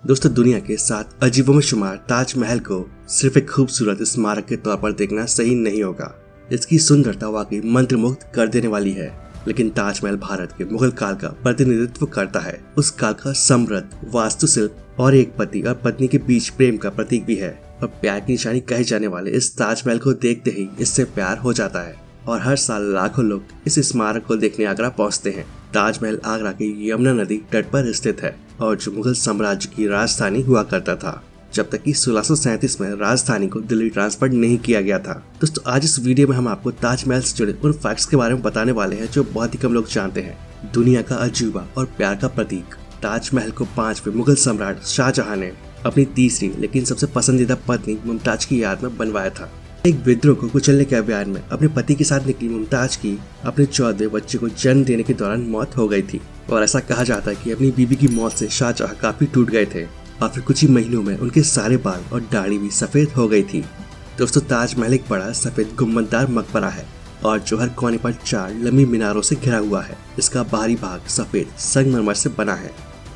दोस्तों, दुनिया के 7 अजीबों में शुमार ताजमहल को सिर्फ एक खूबसूरत स्मारक के तौर पर देखना सही नहीं होगा। इसकी सुंदरता वाकई मंत्रमुग्ध कर देने वाली है। लेकिन ताजमहल भारत के मुगल काल का प्रतिनिधित्व करता है। उस काल का समृद्ध वास्तुशिल्प और एक पति और पत्नी के बीच प्रेम का प्रतीक भी है। और प्यार की निशानी कहे जाने वाले इस ताजमहल को देखते ही इससे प्यार हो जाता है। और हर साल लाखों लोग इस स्मारक को देखने आगरा पहुंचते हैं। ताजमहल आगरा की यमुना नदी तट पर स्थित है और जो मुगल साम्राज्य की राजधानी हुआ करता था, जब तक कि 1637 में राजधानी को दिल्ली ट्रांसफर नहीं किया गया था। दोस्तों, आज इस वीडियो में हम आपको ताजमहल से जुड़े उन फैक्ट्स के बारे में बताने वाले हैं जो बहुत ही कम लोग जानते हैं। दुनिया का अजूबा और प्यार का प्रतीक ताजमहल को 5वें मुगल सम्राट शाहजहां ने अपनी तीसरी लेकिन सबसे पसंदीदा पत्नी मुमताज की याद में बनवाया था। एक विद्रोह को कुचलने के अभियान में अपने पति के साथ निकली मुमताज की अपने 14वें बच्चे को जन्म देने के दौरान मौत हो गई थी। और ऐसा कहा जाता है कि अपनी बीवी की मौत से शाहजहां काफी टूट गए थे और फिर कुछ ही महीनों में उनके सारे बाल और दाढ़ी भी सफेद हो गई थी। दोस्तों, ताजमहल एक बड़ा सफेद गुंबददार मकबरा है और जो हर कोने पर 4 लंबी मीनारों से घिरा हुआ है। इसका बाहरी भाग सफेद संगमरमर से बना है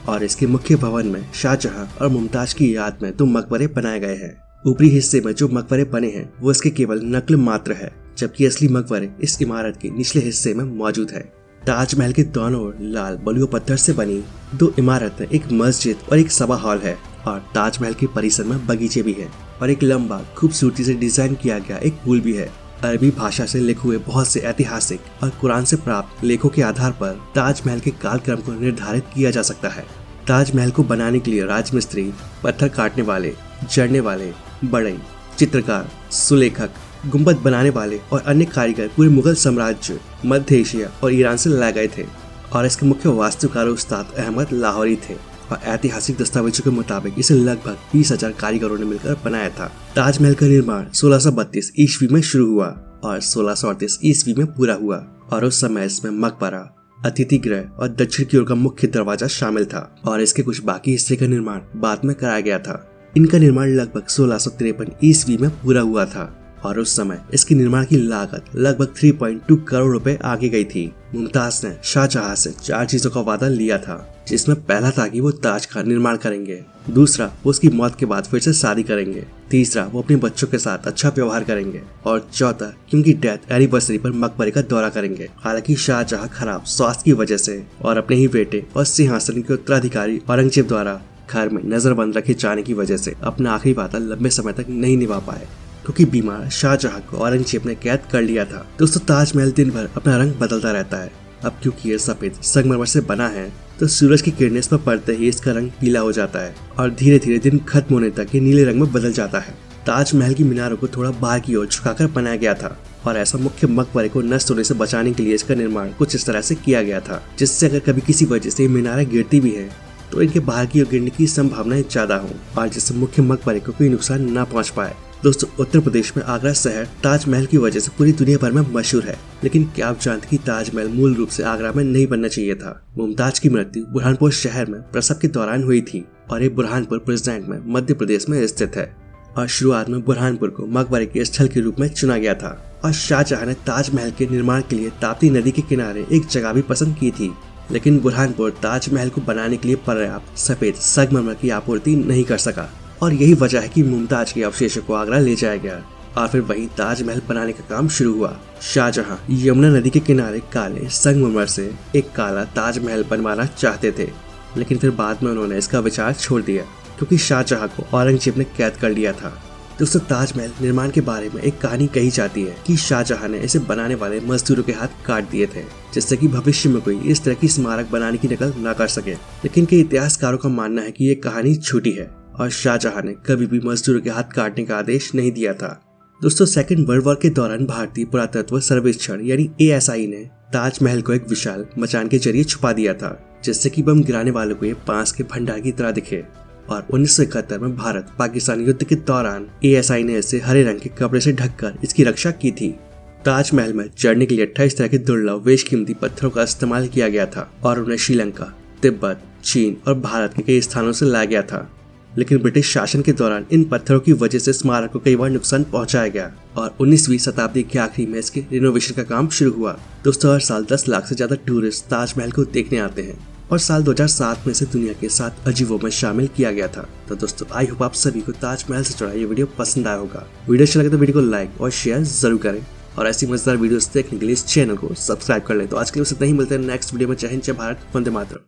और इसके मुख्य भवन में शाहजहां और मुमताज की याद में 2 मकबरे बनाए गए हैं। ऊपरी हिस्से में जो मकबरे बने हैं वो इसके केवल नकल मात्र है, जबकि असली मकबरे इस इमारत के निचले हिस्से में मौजूद है। ताजमहल के दोनों ओर लाल बलुआ पत्थर से बनी 2 इमारतें, एक मस्जिद और एक सभा हॉल है। और ताजमहल के परिसर में बगीचे भी है और एक लंबा खूबसूरती से डिजाइन किया गया एक पुल भी है। अरबी भाषा से लिखे हुए बहुत से ऐतिहासिक और कुरान से प्राप्त लेखों के आधार पर ताजमहल के कालक्रम को निर्धारित किया जा सकता है। ताजमहल को बनाने के लिए राजमिस्त्री, पत्थर काटने वाले, जड़ने वाले, बढ़ई, चित्रकार, सुलेखक, गुंबद बनाने वाले और अन्य कारीगर पूरे मुगल साम्राज्य, मध्य एशिया और ईरान से लाए गए थे। और इसके मुख्य वास्तुकार उस्ताद अहमद लाहौरी थे और ऐतिहासिक दस्तावेजों के मुताबिक इसे लगभग 20,000 कारीगरों ने मिलकर बनाया था। ताजमहल का निर्माण 1632 ईस्वी में शुरू हुआ और 1638 ईस्वी में पूरा हुआ और उस समय इसमें मकबरा, अतिथि गृह और दक्षिण की ओर का मुख्य दरवाजा शामिल था। और इसके कुछ बाकी हिस्से का निर्माण बाद में कराया गया था। इनका निर्माण लगभग 1653 ईस्वी में पूरा हुआ था और उस समय इसके निर्माण की लागत लगभग 3.2 करोड़ रुपए आगे गई थी। मुमताज ने शाहजहां से 4 चीजों का वादा लिया था, जिसमें पहला था कि वो ताज का निर्माण करेंगे, दूसरा वो उसकी मौत के बाद फिर से शादी करेंगे, तीसरा वो अपने बच्चों के साथ अच्छा व्यवहार करेंगे और चौथा कि उनकी डेथ एनिवर्सरी पर मकबरे का दौरा करेंगे। हालांकि शाहजहां खराब स्वास्थ्य की वजह से और अपने ही बेटे और सिंहासन के उत्तराधिकारी औरंगजेब द्वारा घर में नजरबंद रखे जाने की वजह से अपना आखिरी वादा लंबे समय तक नहीं निभा पाए, क्योंकि बीमार शाहजहां को औरंगजेब ने कैद कर लिया था। दोस्तों, ताजमहल दिन भर अपना रंग बदलता रहता है। अब क्योंकि ये सफेद संगमरमर से बना है तो सूरज की किरणें इस पर पड़ते ही इसका रंग पीला हो जाता है और धीरे धीरे दिन खत्म होने तक ये नीले रंग में बदल जाता है। ताजमहल की मीनारों को थोड़ा बाहर की ओर झुकाकर बनाया गया था और ऐसा मुख्य मकबरे को नष्ट होने से बचाने के लिए इसका निर्माण कुछ इस तरह से किया गया था, जिससे अगर कभी किसी वजह से मीनारें गिरती भी है तो इनके बाहर की ओर गिरने की संभावनाएं ज्यादा हो और जिससे मुख्य मकबरे को कोई नुकसान न पहुंच पाए। दोस्तों, उत्तर प्रदेश में आगरा शहर ताजमहल की वजह से पूरी दुनिया भर में मशहूर है। लेकिन क्या आप जानते कि ताजमहल मूल रूप से आगरा में नहीं बनना चाहिए था? मुमताज की मृत्यु बुरहानपुर शहर में प्रसव के दौरान हुई थी और ये बुरहानपुर प्रेजेंट में मध्य प्रदेश में स्थित है। और शुरुआत में बुरहानपुर को मकबरे के स्थल के रूप में चुना गया था और शाहजहां ने ताजमहल के निर्माण के लिए ताप्ती नदी के किनारे एक जगह भी पसंद की थी। लेकिन बुरहानपुर ताजमहल को बनाने के लिए पर्याप्त सफेद संगमरमर की आपूर्ति नहीं कर सका और यही वजह है कि मुमताज के अवशेषों को आगरा ले जाया गया और फिर वहीं ताजमहल बनाने का काम शुरू हुआ। शाहजहां यमुना नदी के किनारे काले संगमरमर से एक काला ताजमहल बनवाना चाहते थे, लेकिन फिर बाद में उन्होंने इसका विचार छोड़ दिया क्योंकि शाहजहां को औरंगजेब ने कैद कर लिया था। दोस्तों, ताजमहल निर्माण के बारे में एक कहानी कही जाती है कि शाहजहां ने इसे बनाने वाले मजदूरों के हाथ काट दिए थे, जिससे कि भविष्य में कोई इस तरह की स्मारक बनाने की नकल न कर सके। लेकिन कई इतिहासकारों का मानना है कि ये कहानी झूठी है और शाहजहां ने कभी भी मजदूरों के हाथ काटने का आदेश नहीं दिया था। दोस्तों, सेकेंड वर्ल्ड वॉर के दौरान भारतीय पुरातत्व सर्वेक्षण यानी ASI ने ताजमहल को एक विशाल मचान के जरिए छुपा दिया था, जिससे कि बम गिराने वालों को ये बांस के भंडार की तरह दिखे। और 1971 में भारत पाकिस्तान युद्ध के दौरान ASI ने इसे हरे रंग के कपड़े से ढककर इसकी रक्षा की थी। ताजमहल में चढ़ने के लिए 28 तरह के दुर्लभ बेशकीमती पत्थरों का इस्तेमाल किया गया था और उन्हें श्रीलंका, तिब्बत, चीन और भारत के कई स्थानों से लाया गया था। लेकिन ब्रिटिश शासन के दौरान इन पत्थरों की वजह से स्मारक को कई बार नुकसान पहुंचाया गया और 19वीं शताब्दी के आखिरी में इसके रिनोवेशन का काम शुरू हुआ। दोस्तों, हर साल 10 लाख से ज्यादा टूरिस्ट ताजमहल को देखने आते हैं और साल 2007 में इसे दुनिया के 7 अजीबों में शामिल किया गया था। तो दोस्तों आई होप आप सभी को ताजमहल से जुड़ा ये वीडियो पसंद आया होगा। वीडियो अच्छा लगे तो वीडियो को लाइक और शेयर जरूर करें और ऐसी मजेदार वीडियोस देखने के लिए इस चैनल को सब्सक्राइब कर लें। तो आज के लिए इतना ही, मिलते हैं नेक्स्ट वीडियो में। जय हिंद, जय भारत, वंदे मातरम।